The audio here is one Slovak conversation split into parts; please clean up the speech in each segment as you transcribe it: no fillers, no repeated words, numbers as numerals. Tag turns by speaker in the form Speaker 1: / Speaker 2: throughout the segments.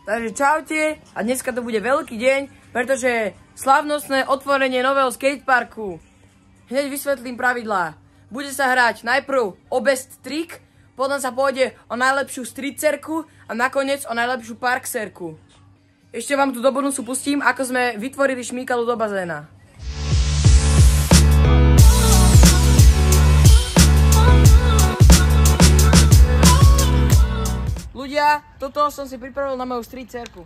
Speaker 1: Takže čaute a dneska to bude veľký deň, pretože slávnostné otvorenie nového skateparku. Hneď vysvetlím pravidlá. Bude sa hrať najprv o best trick, potom sa pôjde o najlepšiu streetserku a nakoniec o najlepšiu parkserku. Ešte vám tu do bonusu pustím, ako sme vytvorili šmíkalu do bazéna. Ľudia, toto som si pripravil na moju streetserku.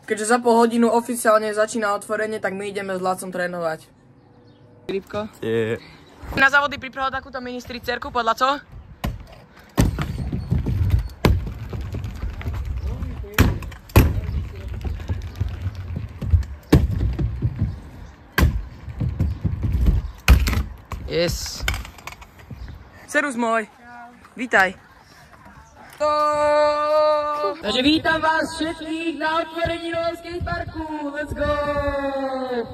Speaker 1: Keďže za pol hodinu oficiálne začína otvorenie, tak my ideme s Lacom trénovať. Filipko? Yeah. Na závody pripravil takúto mini streetserku, podľa co? Yes. Serus môj. Vítaj. Takže vítam vás všetkých na otvorení nového skateparku. Let's go.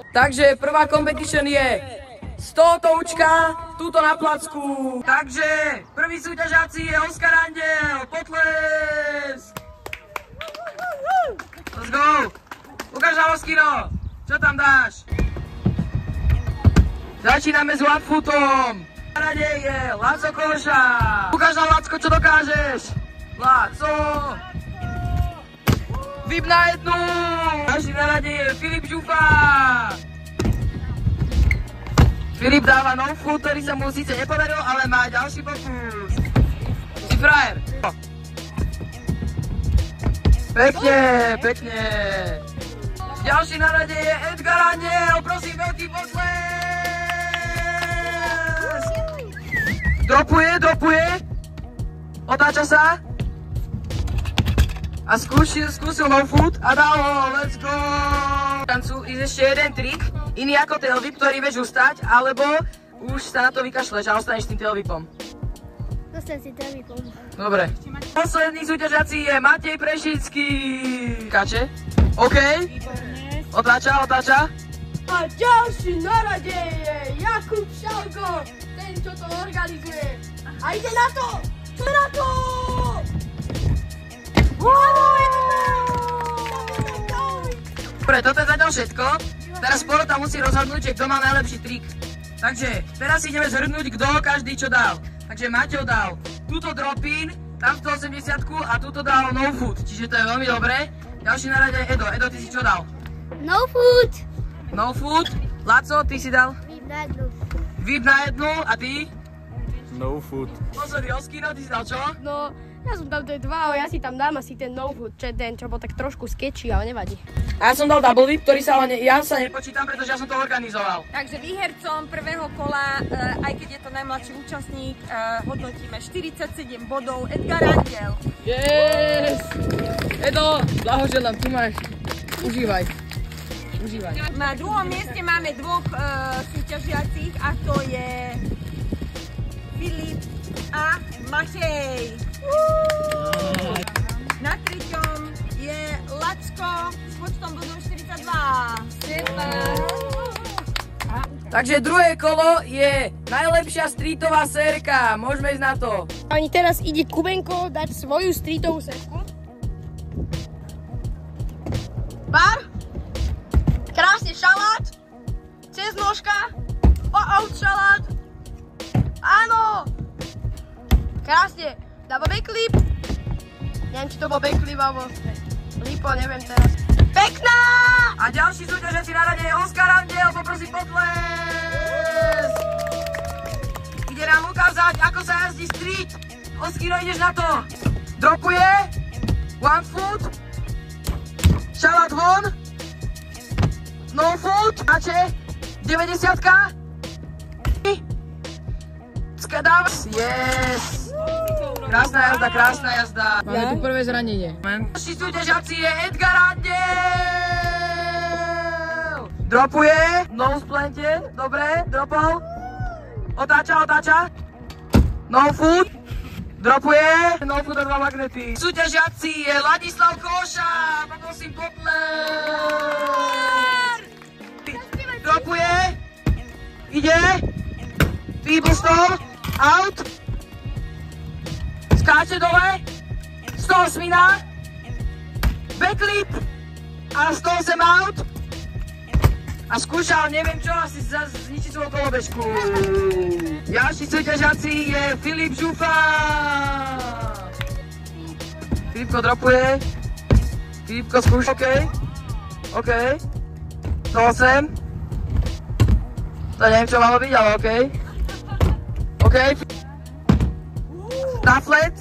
Speaker 1: Takže prvá competition je 100 toučka túto na placku. Takže prvý súťažáci je Oskar Andel. Potlesk. Let's go. Ukáž na Oskino. Čo tam dáš? Začíname s one-footom. Na rade je Laco Koša. Ukáž na Lacko, čo dokážeš. Laco. Vyp na jednu. Ďalší na rade je Filip Žufa. Filip dáva no-foot, ktorý sa mu síce nepodaril, ale má ďalší pokus. Si frajer. Pekne, pekne. Ďalší na rade je Edgar Aniel. Prosím, veľký potlesk. Dropuje, otáča sa a skúsil no-foot a dal ho, let's go! Tancu ísť ešte jeden trik, iný ako tailwhip, ktorý vieš ustať, alebo už sa na to vykašleš a ostaneš tým tailwhipom.
Speaker 2: Zostaň si tailwhipom.
Speaker 1: Dobre. Posledný súťažací je Matej Prešický. Kače? OK. Otáča. A ďalší na rade je Jakub Šalko. Čo to organizuje. A ide na to! Čo je na to? Dobre, toto je zatiaľ všetko. Teraz porota musí rozhodnúť, že kto má najlepší trik. Takže teraz si ideme zhrnúť, kto každý čo dal. Takže Maťo dal túto drop-in, tam 180 a túto dal no-foot. Čiže to je veľmi dobré. Ďalší na rade Edo. Edo, ty si čo dal?
Speaker 2: No-foot.
Speaker 1: No-foot. Laco, ty si dal? Vyp na jednu a ty?
Speaker 3: No-foot.
Speaker 1: Posledný Oskino, ty si dal čo?
Speaker 4: No, ja som dal tie dva, ale ja si tam dám asi ten no-foot, čo je ten, čo bol tak trošku sketchy, ale nevadí.
Speaker 1: A ja som dal double whip, ktorý sa ale ja sa nepočítam, pretože ja som to organizoval.
Speaker 5: Takže výhercom prvého kola, aj keď je to najmladší účastník, hodnotíme 47 bodov Edgar Aniel.
Speaker 1: Yes! Edo, blahoželám, tu máš. Užívaj.
Speaker 5: Na druhom mieste máme dvoch súťažiacich a to je Filip a Matej. Na treťom je Lacko s počtom bodov 42.
Speaker 1: Takže druhé kolo je najlepšia streetová sérka. Môžeme ísť na to.
Speaker 4: Ani teraz ide Kubenko dať svoju streetovú sérku. Bar. Krásne šalát, cez nožka, out šalát, áno, krásne, dáva backflip, neviem či to bol backflip alebo lipo, neviem teraz, pekná!
Speaker 1: A ďalší súťažiaci na rade je Oskar Andel, poprosím potlesk. Ide nám ukázať, ako sa jazdí street, Oskino, ideš na to, dropuje, one foot, šalát von, no-foot, máte 90-ka. Yes! Krásna jazda. Máme tu prvé zranenie. Ďalší súťažací je Edgar Andel. Dropuje, nose planted, dobre, dropol. Otáča. No-foot. Dropuje, no-foot a 2 magnety. Súťažiaci je Ladislav Koša, poprosím potlesk. ide. Výbustom. Out. Skáče dole. 108. Backlip. A 108 out. A skúšal, neviem čo, asi zničiť svoju kolobežku. Ďalší súťažací je Filip Žufa. Filipko dropuje. Filipko skúša, OK. 108. To neviem, čo malo byť, ale OK. Na flat.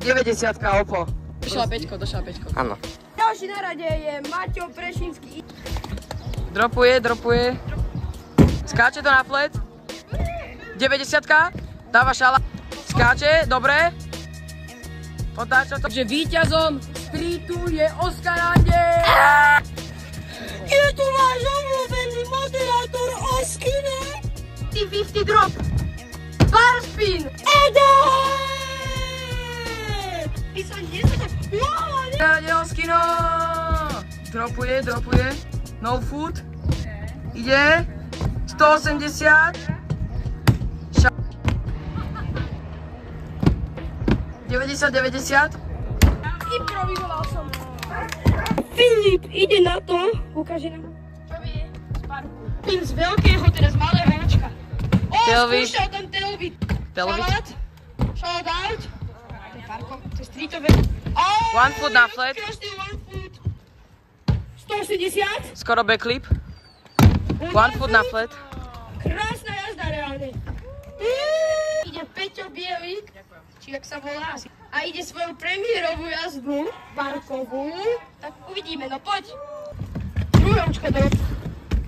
Speaker 1: 90 opo.
Speaker 4: Došla Peťko.
Speaker 1: Áno.
Speaker 4: Ďalší na rade je Maťo Prešinský.
Speaker 1: Dropuje. Skáče to na flat. 90-ka. Dáva šala. Skáče, dobre. Otáča to. Takže víťazom streetu je Oskar Andej. Je tu váš obľúbený moderátor Oskine.
Speaker 4: 50 drop. Bar spin. Písaň 10.
Speaker 1: Rade Oskino. Dropuje. No foot. Ide. 180. 90.
Speaker 4: Improvizoval som. Filip ide na to. Ukáže nám. Čo vie? Z parku. Pin z veľkého, teda z malého očka. Skúšal tam telvit. Shot out. To je parko. To je streetové.
Speaker 1: One foot na flat.
Speaker 4: Krásny one foot. 180.
Speaker 1: Skoro backlip. One foot na flat.
Speaker 4: Krásna jazda reálne. Ide Peťo Bielik, či jak sa volá. A ide svoju premiérovú jazdu, parkovú. Tak uvidíme, no poď. Druhočka do...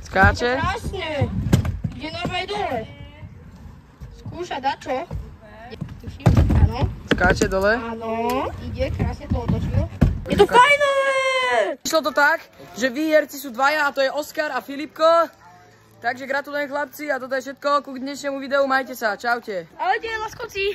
Speaker 1: Skáče.
Speaker 4: Krásne. Ide normálne dole. Skúša dačo. Tuším, áno.
Speaker 1: Skáče dole.
Speaker 4: Áno, ide, krásne to otočil. Je to fajné!
Speaker 1: Išlo to tak, že výherci sú dvaja a to je Oskar a Filipko. Takže gratulujem chlapci a toto je všetko ku dnešnému videu, majte sa, čaute.
Speaker 4: Ahojte, laskovci.